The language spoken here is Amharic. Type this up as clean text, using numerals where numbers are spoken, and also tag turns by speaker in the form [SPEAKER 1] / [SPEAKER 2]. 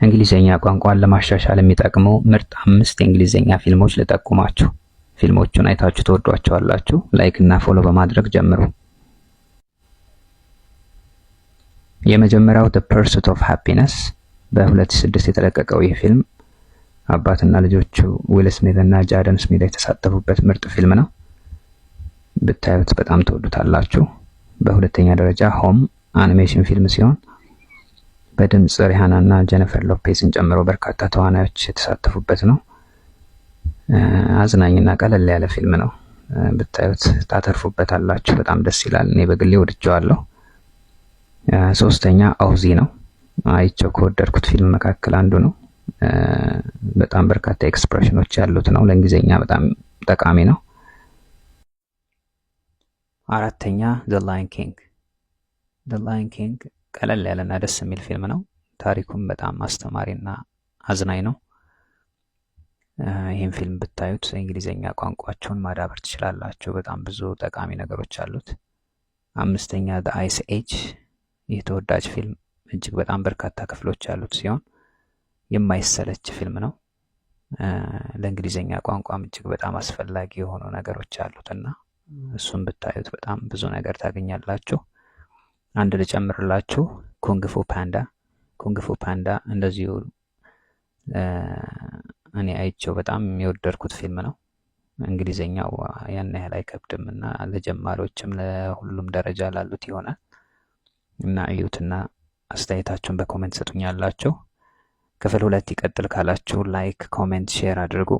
[SPEAKER 1] እንግሊዘኛ ቋንቋን ለማሻሻል የሚጠቅሙ ምርጥ 5 የእንግሊዘኛ ፊልሞች ልጠቁማችሁ። ፊልሞቹን አይታችሁ ተወዷቸዋላችሁ። ላይክ እና ፎሎ በማድረግ ጀምሩ። የመጀመሪያው The Pursuit of Happiness በ2006 የተለቀቀው ይህ ፊልም አባትና ልጆቹ ዊል ስሚዝ እና ጃደን ስሚዝ የተሳተፉበት ምርጥ ፊልም ነው። ብታዩት በጣም ተወዱታላችሁ። በሁለተኛ ደረጃ ሆም አኒሜሽን ፊልም ሲሆን በድምጽ ሪሃና እና ጀኒፈር ሎፔዝን ጨምሮ በርካታ ተዋናዮች የተሳተፉበት ነው። አዝናኝና ቀለል ያለ ፊልም ነው። ብታዩት ታተርፉበታላችሁ። በጣም ደስ ይላል። እኔ በግሌ ወድጄዋለሁ። ሶስተኛ ኦዚ ነው። አይቼው ከወደድኩት ፊልም መካከል አንዱ ነው። በጣም በርካታ ኤክስፕሬሽኖች ያሉት ነው። ለእንግሊዘኛ በጣም ጠቃሚ ነው። አራተኛ The Lion King። The Lion King ቀለል ያለና ደስ የሚል ፊልም ነው። ታሪኩም በጣም አስተማሪና አዝናኝ ነው። ይህን ፊልም ብታዩት እንግሊዘኛ ቋንቋቸውን ማዳበር ትችላላችሁ። በጣም ብዙ ጠቃሚ ነገሮች አሉት። አምስተኛ The Ice Age። ይህ ተወዳጅ ፊልም እጅግ በጣም በርካታ ክፍሎች ያሉት ሲሆን የማይሰለች ፊልም ነው። ለእንግሊዘኛ ቋንቋም እጅግ በጣም አስፈላጊ የሆኑ ነገሮች አሉትና እሱን ብታዩት በጣም ብዙ ነገር ታገኛላችሁ። አንድ ልጨምርላችሁ፣ ኩንግ ፉ ፓንዳ። ኩንግ ፉ ፓንዳ እንደዚሁ እኔ አይቼው በጣም የወደድኩት ፊልም ነው። እንግሊዘኛው ያን ያህል አይከብድም እና ለጀማሪዎችም ለሁሉም ደረጃ ላሉት ይሆናል እና እዩትና አስተያየታችሁን በኮሜንት ሰጡኛላችሁ። ክፍል 2 ይቀጥል ካላችሁ ላይክ፣ ኮሜንት፣ ሼር አድርጉ።